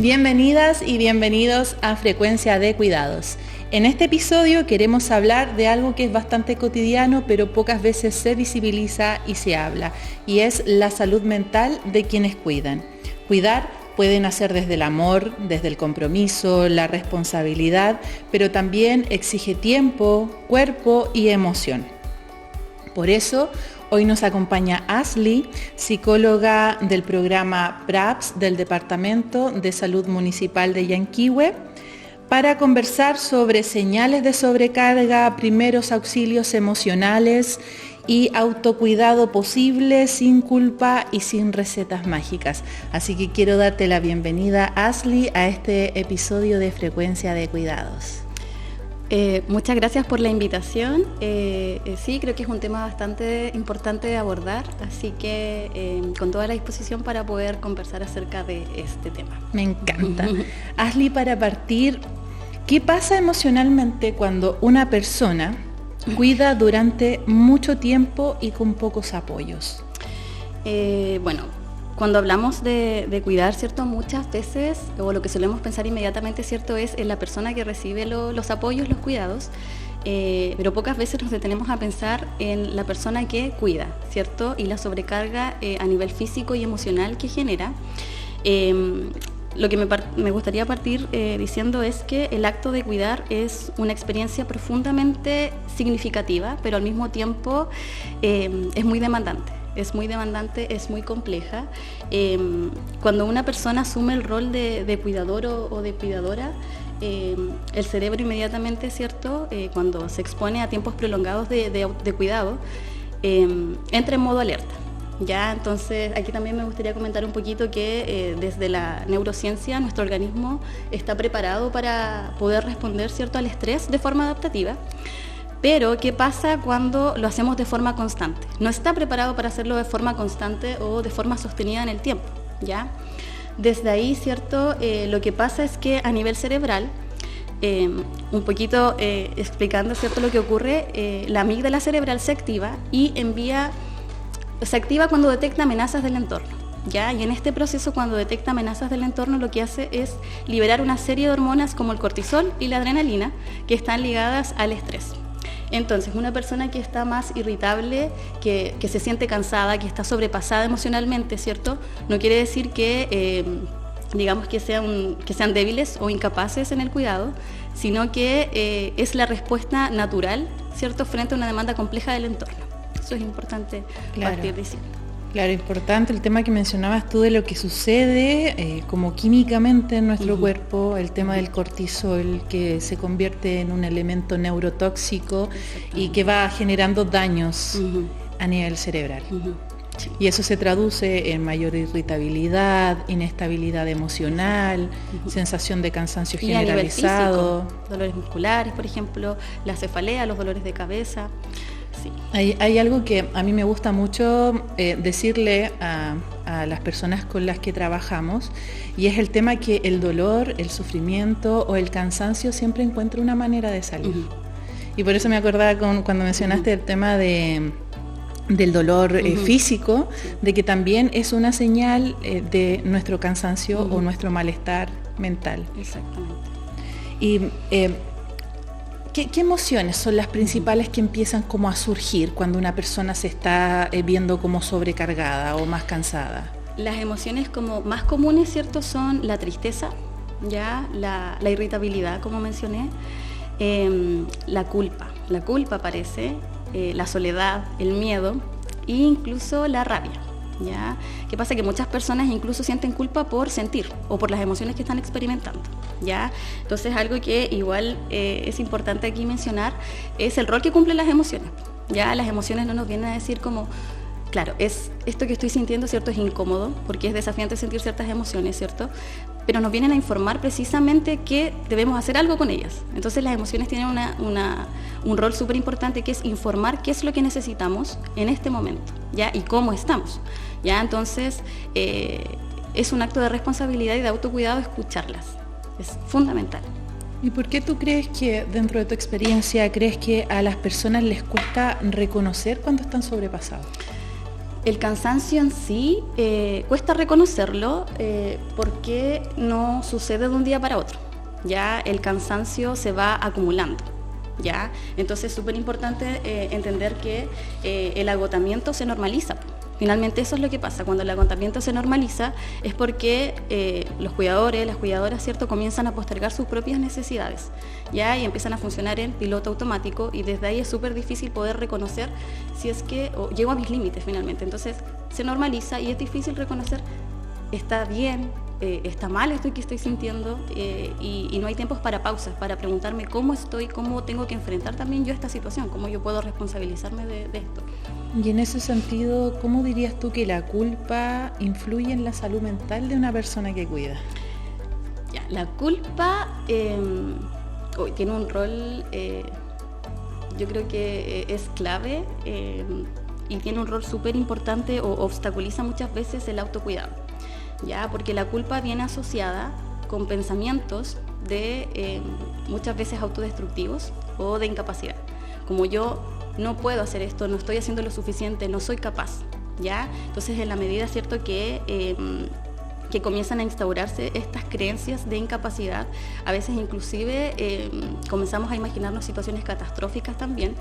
Bienvenidas y bienvenidos a Frecuencia de Cuidados. En este episodio queremos hablar de algo que es bastante cotidiano, pero pocas veces se visibiliza y se habla, y es la salud mental de quienes cuidan. Cuidar puede nacer desde el amor, desde el compromiso, la responsabilidad, pero también exige tiempo, cuerpo y emoción. Por eso, hoy nos acompaña Ashley, psicóloga del programa PRAPS del Departamento de Salud Municipal de Yanquihue, para conversar sobre señales de sobrecarga, primeros auxilios emocionales y autocuidado posible sin culpa y sin recetas mágicas. Así que quiero darte la bienvenida, Ashley, a este episodio de Frecuencia de Cuidados. Muchas gracias por la invitación. Sí, creo que es un tema bastante importante de abordar, así que con toda la disposición para poder conversar acerca de este tema. Me encanta. Ashley, para partir, ¿qué pasa emocionalmente cuando una persona cuida durante mucho tiempo y con pocos apoyos? Cuando hablamos de cuidar, ¿cierto? Muchas veces, o lo que solemos pensar inmediatamente, ¿cierto? Es en la persona que recibe los apoyos, los cuidados, pero pocas veces nos detenemos a pensar en la persona que cuida, ¿cierto? Y la sobrecarga a nivel físico y emocional que genera. Lo que me gustaría partir diciendo es que el acto de cuidar es una experiencia profundamente significativa, pero al mismo tiempo es muy demandante. Es muy compleja. Cuando una persona asume el rol de cuidador o de cuidadora, el cerebro inmediatamente, ¿cierto? Cuando se expone a tiempos prolongados de cuidado, entra en modo alerta. ¿Ya? Entonces, aquí también me gustaría comentar un poquito que desde la neurociencia nuestro organismo está preparado para poder responder, ¿cierto?, al estrés de forma adaptativa. Pero, ¿qué pasa cuando lo hacemos de forma constante? No está preparado para hacerlo de forma constante o de forma sostenida en el tiempo, ¿ya? Desde ahí, ¿cierto? Lo que pasa es que a nivel cerebral, un poquito explicando, ¿cierto?, lo que ocurre, la amígdala cerebral se activa y se activa cuando detecta amenazas del entorno, ¿ya? Y en este proceso, cuando detecta amenazas del entorno, lo que hace es liberar una serie de hormonas como el cortisol y la adrenalina que están ligadas al estrés. Entonces, una persona que está más irritable, que se siente cansada, que está sobrepasada emocionalmente, ¿cierto? No quiere decir que, digamos, que sean débiles o incapaces en el cuidado, sino que es la respuesta natural, ¿cierto?, frente a una demanda compleja del entorno. Eso es importante partir diciendo. Claro, importante el tema que mencionabas tú de lo que sucede como químicamente en nuestro cuerpo, el tema del cortisol que se convierte en un elemento neurotóxico y que va generando daños a nivel cerebral. Sí. Y eso se traduce en mayor irritabilidad, inestabilidad emocional, sensación de cansancio generalizado. A nivel físico, dolores musculares, por ejemplo, la cefalea, los dolores de cabeza. Sí. Hay algo que a mí me gusta mucho decirle a las personas con las que trabajamos, y es el tema que el dolor, el sufrimiento o el cansancio siempre encuentra una manera de salir. Y por eso me acordaba cuando mencionaste el tema del dolor físico, de que también es una señal de nuestro cansancio o nuestro malestar mental. Exactamente. Y ¿qué emociones son las principales que empiezan como a surgir cuando una persona se está viendo como sobrecargada o más cansada? Las emociones como más comunes, ¿cierto?, son la tristeza, ¿ya? La irritabilidad, como mencioné, la culpa aparece, la soledad, el miedo e incluso la rabia. ¿Ya? ¿Qué pasa? Que muchas personas incluso sienten culpa por sentir o por las emociones que están experimentando, ¿ya? Entonces, algo que igual es importante aquí mencionar es el rol que cumplen las emociones, ¿ya? Las emociones no nos vienen a decir como, claro, es esto que estoy sintiendo, ¿cierto?, es incómodo porque es desafiante sentir ciertas emociones, ¿cierto?, pero nos vienen a informar precisamente que debemos hacer algo con ellas. Entonces, las emociones tienen un rol súper importante, que es informar qué es lo que necesitamos en este momento, ¿ya?, y cómo estamos, ¿ya? Entonces, es un acto de responsabilidad y de autocuidado escucharlas. Es fundamental. ¿Y por qué tú crees que, dentro de tu experiencia, crees que a las personas les cuesta reconocer cuando están sobrepasados? El cansancio en sí cuesta reconocerlo porque no sucede de un día para otro. Ya el cansancio se va acumulando. ¿Ya? Entonces es súper importante entender que el agotamiento se normaliza. Finalmente eso es lo que pasa, cuando el agotamiento se normaliza es porque los cuidadores, las cuidadoras, ¿cierto?, comienzan a postergar sus propias necesidades, ¿ya? Y empiezan a funcionar en piloto automático y desde ahí es súper difícil poder reconocer si es que llego a mis límites finalmente. Entonces se normaliza y es difícil reconocer, está bien, está mal esto que estoy sintiendo y no hay tiempos para pausas, para preguntarme cómo estoy, cómo tengo que enfrentar también yo esta situación, cómo yo puedo responsabilizarme de esto. Y en ese sentido, ¿cómo dirías tú que la culpa influye en la salud mental de una persona que cuida? Ya, la culpa tiene un rol, yo creo que es clave y tiene un rol súper importante o obstaculiza muchas veces el autocuidado. ¿Ya? Porque la culpa viene asociada con pensamientos de muchas veces autodestructivos o de incapacidad. Como yo no puedo hacer esto, no estoy haciendo lo suficiente, no soy capaz. ¿Ya? Entonces, en la medida, ¿cierto?, que comienzan a instaurarse estas creencias de incapacidad, a veces inclusive comenzamos a imaginarnos situaciones catastróficas también,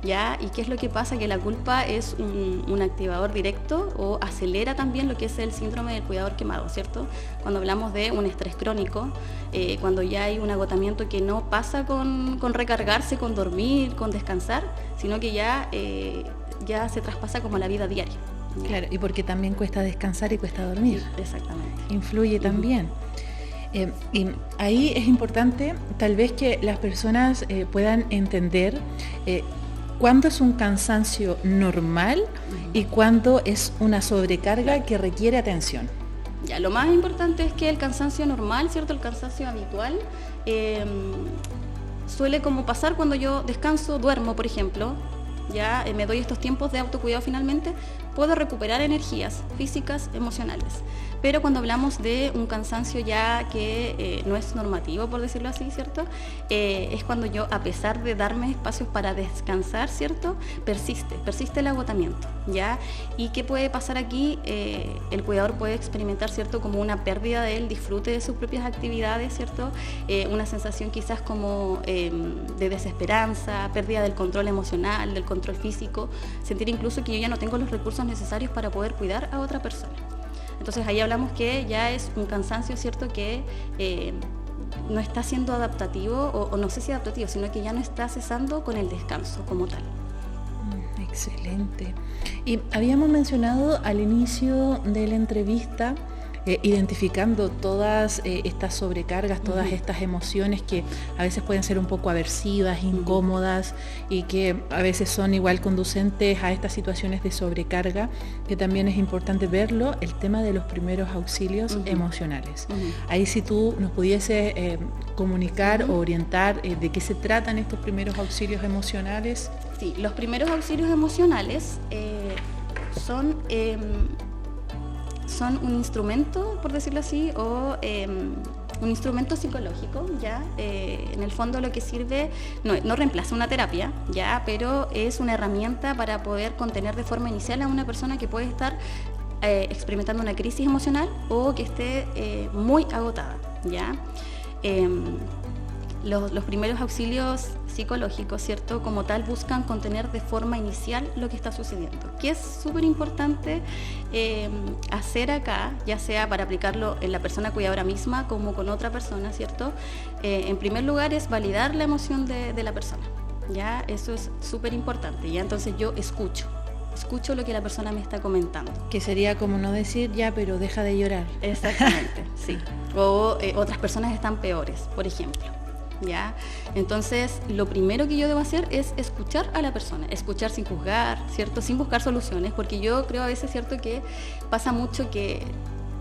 ¿ya? ¿Y qué es lo que pasa? Que la culpa es un activador directo o acelera también lo que es el síndrome del cuidador quemado, ¿cierto? Cuando hablamos de un estrés crónico, cuando ya hay un agotamiento que no pasa con recargarse, con dormir, con descansar, sino que ya se traspasa como a la vida diaria. Claro, y porque también cuesta descansar y cuesta dormir. Sí, exactamente. Influye también. Y ahí es importante tal vez que las personas puedan entender cuándo es un cansancio normal y cuándo es una sobrecarga que requiere atención. Ya, lo más importante es que el cansancio normal, ¿cierto?, el cansancio habitual, suele como pasar cuando yo descanso, duermo, por ejemplo. Ya me doy estos tiempos de autocuidado finalmente, puedo recuperar energías físicas, emocionales. Pero cuando hablamos de un cansancio ya que no es normativo, por decirlo así, ¿cierto? Es cuando yo, a pesar de darme espacios para descansar, ¿cierto?, persiste el agotamiento, ¿ya? ¿Y qué puede pasar aquí? El cuidador puede experimentar, ¿cierto?, como una pérdida del disfrute de sus propias actividades, ¿cierto? Una sensación quizás como de desesperanza, pérdida del control emocional, del control físico, sentir incluso que yo ya no tengo los recursos necesarios para poder cuidar a otra persona. Entonces ahí hablamos que ya es un cansancio, ¿cierto?, que no está siendo adaptativo, o no sé si adaptativo, sino que ya no está cesando con el descanso como tal. Excelente. Y habíamos mencionado al inicio de la entrevista, identificando todas estas sobrecargas, todas estas emociones que a veces pueden ser un poco aversivas, incómodas y que a veces son igual conducentes a estas situaciones de sobrecarga, que también es importante verlo, el tema de los primeros auxilios emocionales. Ahí si tú nos pudieses comunicar o orientar de qué se tratan estos primeros auxilios emocionales. Sí, los primeros auxilios emocionales son un instrumento, por decirlo así, o un instrumento psicológico, ¿ya? En el fondo lo que sirve, no reemplaza una terapia, ¿ya? Pero es una herramienta para poder contener de forma inicial a una persona que puede estar experimentando una crisis emocional o que esté muy agotada, ¿ya? Los primeros auxilios psicológicos, ¿cierto?, como tal, buscan contener de forma inicial lo que está sucediendo. Que es súper importante hacer acá, ya sea para aplicarlo en la persona cuidadora misma como con otra persona, ¿cierto? En primer lugar es validar la emoción de la persona, ¿ya? Eso es súper importante, ¿ya? Entonces yo escucho lo que la persona me está comentando. Que sería como no decir, ya, pero deja de llorar. Exactamente, sí. O otras personas están peores, por ejemplo. ¿Ya? Entonces, lo primero que yo debo hacer es escuchar a la persona, escuchar sin juzgar, ¿cierto? Sin buscar soluciones, porque yo creo a veces, ¿cierto?, que pasa mucho que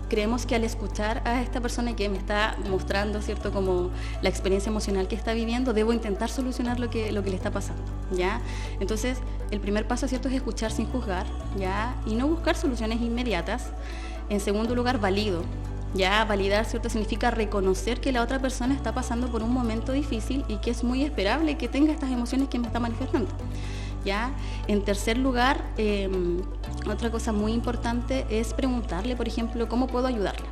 creemos que al escuchar a esta persona que me está mostrando, ¿cierto?, como la experiencia emocional que está viviendo, debo intentar solucionar lo que le está pasando, ¿ya? Entonces, el primer paso, ¿cierto?, es escuchar sin juzgar, ¿ya? Y no buscar soluciones inmediatas. En segundo lugar, valido. Ya, validar, ¿cierto?, significa reconocer que la otra persona está pasando por un momento difícil y que es muy esperable que tenga estas emociones que me está manifestando. ¿ya? En tercer lugar, otra cosa muy importante es preguntarle, por ejemplo, ¿cómo puedo ayudarla?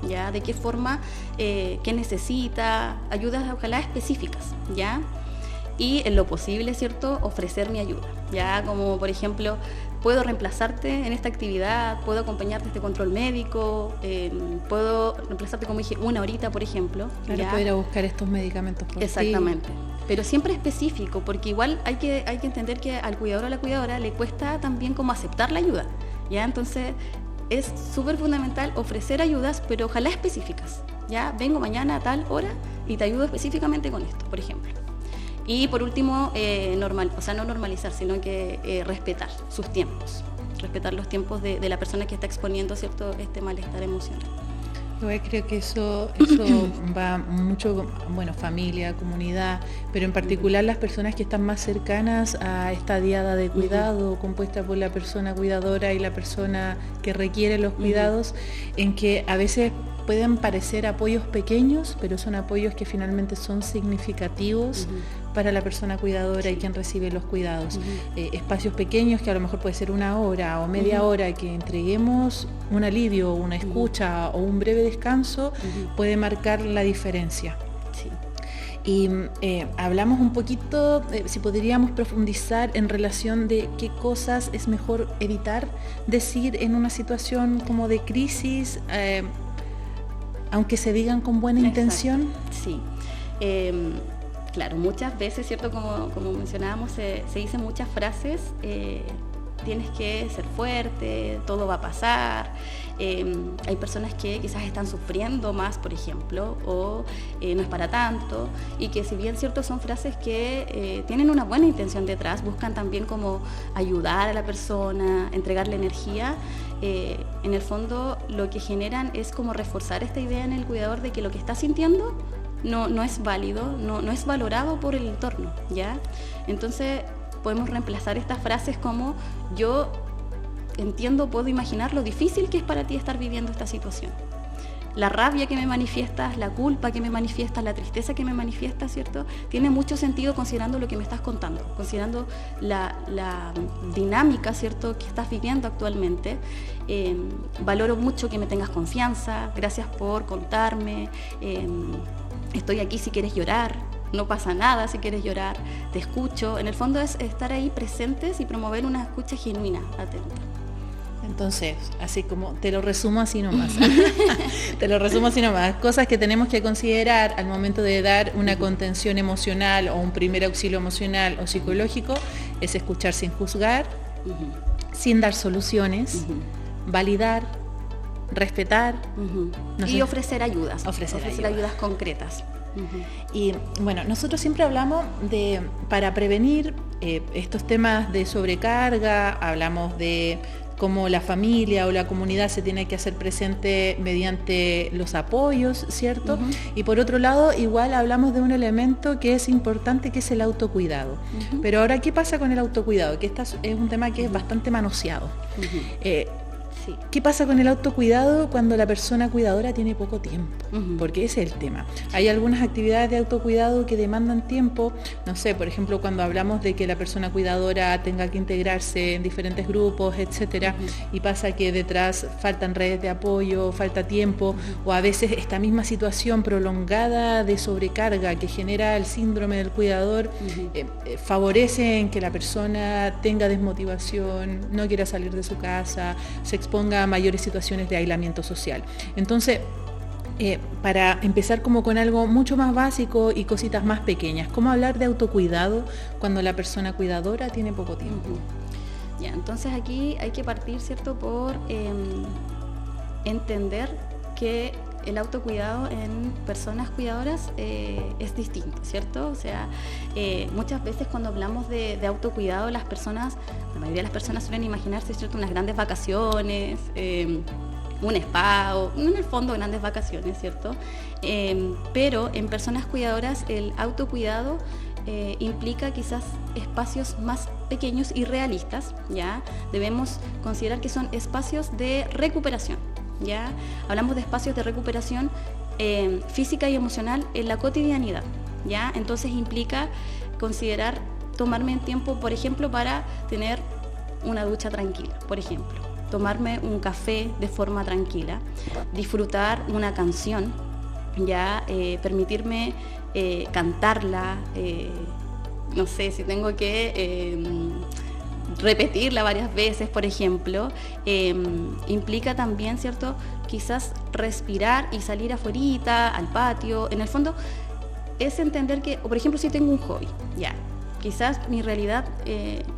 ¿Ya? ¿De qué forma? ¿Qué necesita? Ayudas ojalá específicas, ¿ya? Y en lo posible, ¿cierto?, ofrecer mi ayuda, ¿ya? Como por ejemplo, puedo reemplazarte en esta actividad, puedo acompañarte a este control médico, puedo reemplazarte, como dije, una horita, por ejemplo. Claro, ¿ya? poder ir a buscar estos medicamentos por Exactamente. ti. Pero siempre específico, porque igual hay que entender que al cuidador o a la cuidadora le cuesta también como aceptar la ayuda, ¿ya? Entonces es súper fundamental ofrecer ayudas, pero ojalá específicas, ¿ya? Vengo mañana a tal hora y te ayudo específicamente con esto, por ejemplo. Y por último, no normalizar, sino que respetar sus tiempos, respetar los tiempos de la persona que está exponiendo, ¿cierto?, este malestar emocional. Yo creo que eso va mucho, bueno, familia, comunidad, pero en particular las personas que están más cercanas a esta diada de cuidado, compuesta por la persona cuidadora y la persona que requiere los cuidados, en que a veces pueden parecer apoyos pequeños, pero son apoyos que finalmente son significativos para la persona cuidadora y quien recibe los cuidados. Espacios pequeños que a lo mejor puede ser una hora o media hora, que entreguemos un alivio, una escucha o un breve descanso, puede marcar la diferencia. Sí. Y hablamos un poquito, si podríamos profundizar en relación de qué cosas es mejor evitar decir en una situación como de crisis, aunque se digan con buena intención. Sí. Claro, muchas veces, ¿cierto? Como mencionábamos, se dicen muchas frases, tienes que ser fuerte, todo va a pasar. Hay personas que quizás están sufriendo más, por ejemplo, o no es para tanto, y que si bien, ¿cierto?, son frases que tienen una buena intención detrás, buscan también como ayudar a la persona, entregarle energía, en el fondo lo que generan es como reforzar esta idea en el cuidador de que lo que está sintiendo no es válido, no es valorado por el entorno, ¿ya? Entonces podemos reemplazar estas frases como: yo entiendo, puedo imaginar lo difícil que es para ti estar viviendo esta situación. La rabia que me manifiestas, la culpa que me manifiestas, la tristeza que me manifiestas, ¿cierto?, tiene mucho sentido considerando lo que me estás contando, considerando la dinámica, ¿cierto?, que estás viviendo actualmente. Valoro mucho que me tengas confianza, gracias por contarme, estoy aquí si quieres llorar, no pasa nada si quieres llorar, te escucho. En el fondo es estar ahí presentes y promover una escucha genuina, atenta. Entonces, así como te lo resumo así nomás. Cosas que tenemos que considerar al momento de dar una contención emocional o un primer auxilio emocional o psicológico es escuchar sin juzgar, sin dar soluciones, validar, respetar, y ofrecer ayudas. Ofrecer ayudas concretas. Y bueno, nosotros siempre hablamos de, para prevenir estos temas de sobrecarga, hablamos de cómo la familia o la comunidad se tiene que hacer presente mediante los apoyos, ¿cierto? Y por otro lado, igual hablamos de un elemento que es importante, que es el autocuidado. Pero ahora, ¿qué pasa con el autocuidado? Que este es un tema que es bastante manoseado. Sí. ¿Qué pasa con el autocuidado cuando la persona cuidadora tiene poco tiempo? Porque ese es el tema. Hay algunas actividades de autocuidado que demandan tiempo. No sé, por ejemplo, cuando hablamos de que la persona cuidadora tenga que integrarse en diferentes grupos, etcétera, y pasa que detrás faltan redes de apoyo, falta tiempo, o a veces esta misma situación prolongada de sobrecarga que genera el síndrome del cuidador favorece en que la persona tenga desmotivación, no quiera salir de su casa, se exponga a mayores situaciones de aislamiento social. Entonces, para empezar como con algo mucho más básico y cositas más pequeñas, ¿cómo hablar de autocuidado cuando la persona cuidadora tiene poco tiempo? Ya, entonces aquí hay que partir, ¿cierto?, por entender que el autocuidado en personas cuidadoras es distinto, ¿cierto? O sea, muchas veces cuando hablamos de autocuidado, la mayoría de las personas suelen imaginarse, ¿cierto?, unas grandes vacaciones, un spa, o en el fondo grandes vacaciones, ¿cierto? Pero en personas cuidadoras el autocuidado implica quizás espacios más pequeños y realistas, ¿ya? Debemos considerar que son espacios de recuperación, ¿ya? Hablamos de espacios de recuperación física y emocional en la cotidianidad, ¿ya? Entonces implica considerar tomarme un tiempo, por ejemplo, para tener una ducha tranquila, por ejemplo, tomarme un café de forma tranquila, disfrutar una canción, ya permitirme cantarla, no sé, si tengo que repetirla varias veces, por ejemplo, implica también, ¿cierto?, quizás respirar y salir afuerita, al patio. En el fondo es entender que, o por ejemplo, si tengo un hobby, ya, quizás mi realidad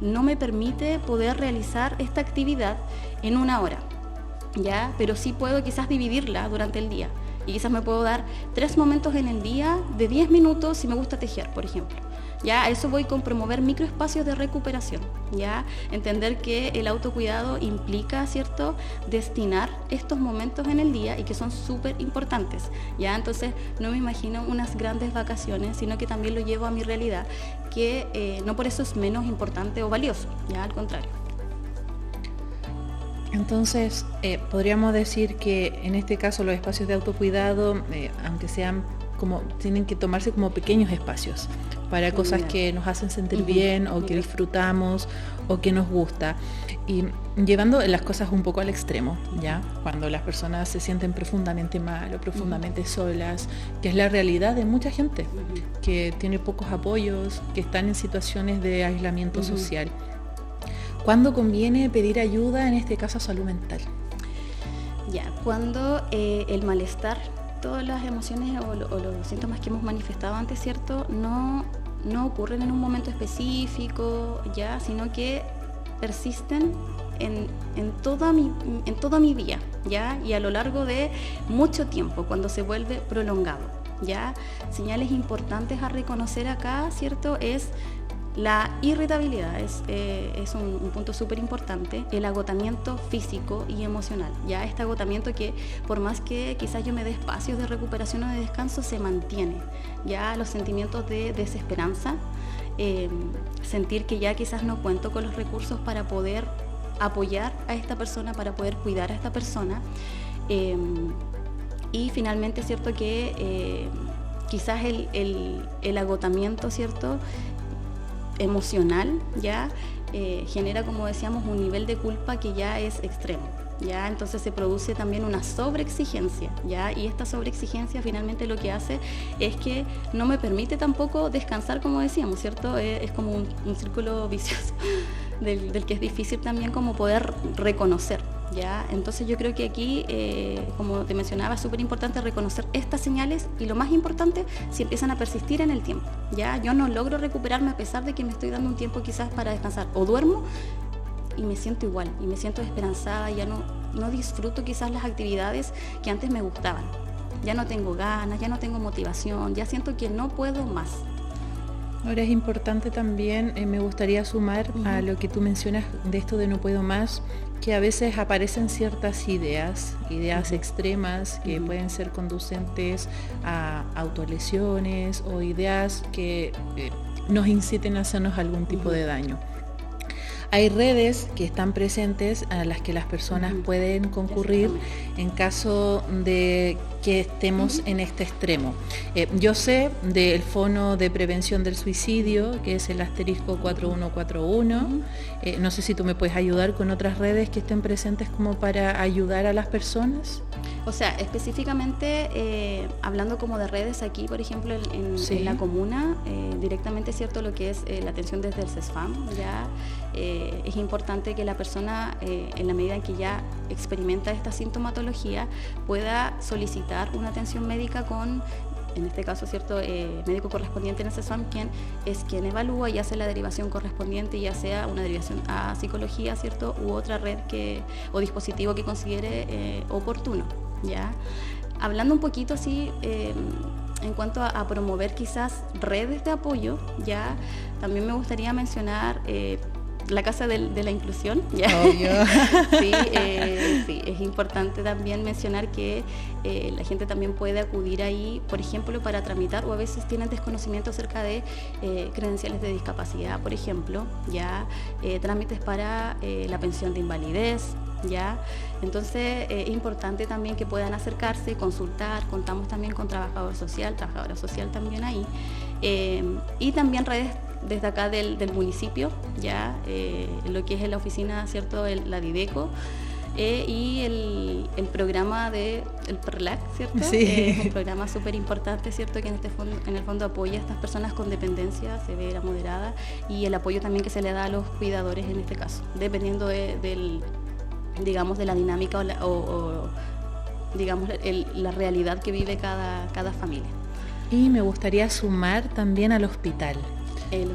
no me permite poder realizar esta actividad en una hora, ya, pero sí puedo quizás dividirla durante el día. Y quizás me puedo dar 3 momentos en el día de 10 minutos si me gusta tejer, por ejemplo. Ya, a eso voy con promover microespacios de recuperación. Ya, entender que el autocuidado implica, ¿cierto?, destinar estos momentos en el día y que son súper importantes. Ya, entonces no me imagino unas grandes vacaciones, sino que también lo llevo a mi realidad, que no por eso es menos importante o valioso, ya, al contrario. Entonces, podríamos decir que en este caso los espacios de autocuidado, aunque sean como, tienen que tomarse como pequeños espacios para cosas que nos hacen sentir bien o que disfrutamos o que nos gusta. Y llevando las cosas un poco al extremo, ¿ya? Cuando las personas se sienten profundamente mal o profundamente solas, que es la realidad de mucha gente, que tiene pocos apoyos, que están en situaciones de aislamiento social. ¿Cuándo conviene pedir ayuda, en este caso salud mental? Ya, cuando el malestar, todas las emociones o los síntomas que hemos manifestado antes, ¿cierto?, no ocurren en un momento específico, ya, sino que persisten en toda mi día, ya, y a lo largo de mucho tiempo, cuando se vuelve prolongado, ya. Señales importantes a reconocer acá, ¿cierto?, es la irritabilidad, es un punto súper importante, el agotamiento físico y emocional, ya, este agotamiento que por más que quizás yo me dé espacios de recuperación o de descanso, se mantiene, ya, los sentimientos de desesperanza, sentir que ya quizás no cuento con los recursos para poder apoyar a esta persona, para poder cuidar a esta persona, y finalmente, ¿cierto?, que quizás el agotamiento, ¿cierto?, emocional, ya genera, como decíamos, un nivel de culpa que ya es extremo, ya, entonces se produce también una sobreexigencia, ya, y esta sobreexigencia finalmente lo que hace es que no me permite tampoco descansar, como decíamos, ¿cierto? Es como un círculo vicioso del que es difícil también como poder reconocer, ya. Entonces yo creo que aquí, como te mencionaba, es súper importante reconocer estas señales y lo más importante, si empiezan a persistir en el tiempo, ya. Yo no logro recuperarme a pesar de que me estoy dando un tiempo quizás para descansar, o duermo y me siento igual, y me siento desesperanzada, ya no disfruto quizás las actividades que antes me gustaban, ya no tengo ganas, ya no tengo motivación, ya siento que no puedo más. Ahora es importante también, me gustaría sumar a lo que tú mencionas de esto de no puedo más, que a veces aparecen ciertas ideas extremas que pueden ser conducentes a autolesiones o ideas que nos inciten a hacernos algún tipo de daño. Hay redes que están presentes a las que las personas pueden concurrir en caso de que estemos en este extremo. Yo sé del Fono de Prevención del Suicidio, que es el asterisco 4141. No sé si tú me puedes ayudar con otras redes que estén presentes como para ayudar a las personas. O sea, específicamente hablando como de redes aquí, por ejemplo, en la comuna, directamente, ¿cierto?, lo que es la atención desde el CESFAM, ya es importante que la persona, en la medida en que ya experimenta esta sintomatología, pueda solicitar una atención médica con, en este caso, ¿cierto?, médico correspondiente en el CESFAM, quien es quien evalúa y hace la derivación correspondiente, ya sea una derivación a psicología, ¿cierto?, u otra red o dispositivo que considere oportuno, ¿ya? Hablando un poquito así, en cuanto a promover quizás redes de apoyo, ya también me gustaría mencionar la Casa de la Inclusión, ¿ya? Obvio. Sí, es importante también mencionar que la gente también puede acudir ahí, por ejemplo, para tramitar, o a veces tienen desconocimiento acerca de credenciales de discapacidad, por ejemplo, ya, trámites para la pensión de invalidez, ¿ya? Entonces es importante también que puedan acercarse, consultar. Contamos también con trabajadora social también ahí, y también redes desde acá del municipio, ya lo que es la oficina, ¿cierto? La Dideco. Y el programa del PRLAC, ¿cierto? Sí. Es un programa súper importante, ¿cierto? Que en el fondo apoya a estas personas con dependencia severa, moderada, y el apoyo también que se le da a los cuidadores en este caso, dependiendo digamos, de la dinámica o digamos, la realidad que vive cada familia. Y me gustaría sumar también al hospital. El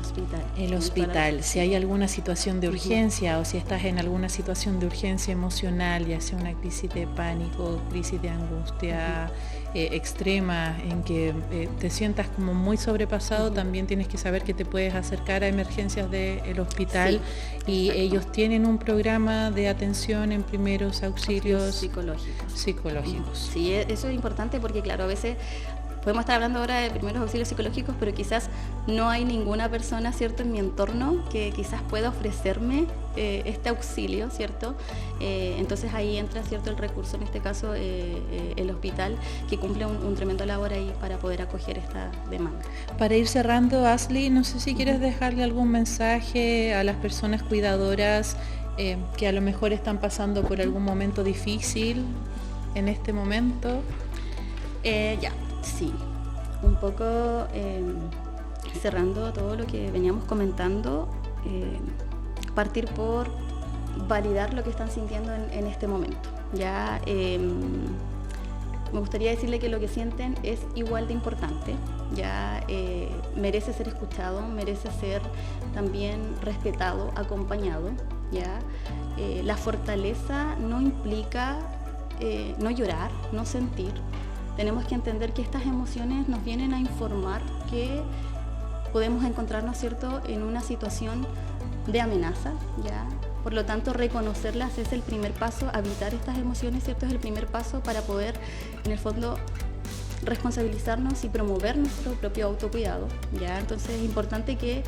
hospital. Si hay alguna situación de urgencia o si estás en alguna situación de urgencia emocional, ya sea una crisis de pánico, crisis de angustia extrema, en que te sientas como muy sobrepasado, también tienes que saber que te puedes acercar a emergencias del hospital, y exacto. ellos tienen un programa de atención en primeros auxilios psicológicos. Sí, eso es importante porque, claro, a veces podemos estar hablando ahora de primeros auxilios psicológicos, pero quizás no hay ninguna persona, ¿cierto?, en mi entorno que quizás pueda ofrecerme este auxilio, ¿cierto? Entonces ahí entra, ¿cierto?, el recurso, en este caso el hospital, que cumple un tremendo labor ahí para poder acoger esta demanda. Para ir cerrando, Ashley, no sé si quieres dejarle algún mensaje a las personas cuidadoras que a lo mejor están pasando por algún momento difícil en este momento. Sí, un poco cerrando todo lo que veníamos comentando, partir por validar lo que están sintiendo en este momento. Ya me gustaría decirle que lo que sienten es igual de importante, ya merece ser escuchado, merece ser también respetado, acompañado. Ya la fortaleza no implica no llorar, no sentir. Tenemos que entender que estas emociones nos vienen a informar que podemos encontrarnos, ¿cierto?, en una situación de amenaza, ¿ya? Por lo tanto, reconocerlas es el primer paso, habitar estas emociones, ¿cierto?, es el primer paso para poder, en el fondo, responsabilizarnos y promover nuestro propio autocuidado, ¿ya? Entonces es importante que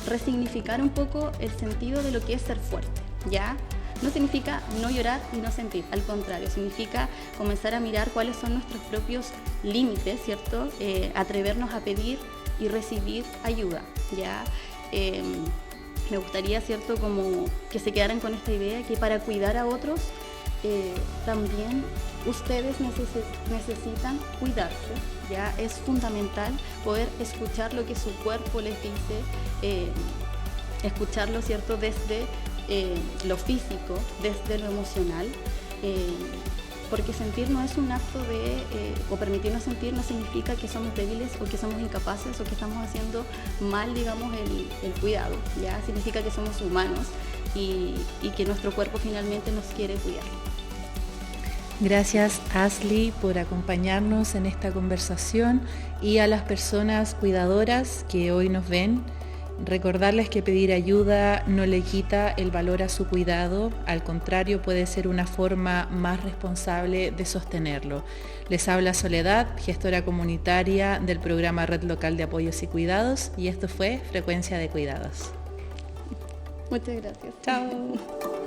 resignificar un poco el sentido de lo que es ser fuerte, ¿ya? No significa no llorar y no sentir, al contrario, significa comenzar a mirar cuáles son nuestros propios límites, ¿cierto? Atrevernos a pedir y recibir ayuda, ¿ya? Me gustaría, ¿cierto?, como que se quedaran con esta idea que para cuidar a otros también ustedes necesitan cuidarse, ¿ya? Es fundamental poder escuchar lo que su cuerpo les dice, escucharlo, ¿cierto?, desde lo físico, desde lo emocional, porque sentir no es un acto o permitirnos sentir no significa que somos débiles o que somos incapaces o que estamos haciendo mal, digamos, el cuidado, ya significa que somos humanos y que nuestro cuerpo finalmente nos quiere cuidar. Gracias, Ashley, por acompañarnos en esta conversación, y a las personas cuidadoras que hoy nos ven, recordarles que pedir ayuda no le quita el valor a su cuidado, al contrario, puede ser una forma más responsable de sostenerlo. Les habla Soledad, gestora comunitaria del programa Red Local de Apoyos y Cuidados, y esto fue Frecuencia de Cuidados. Muchas gracias. Chao.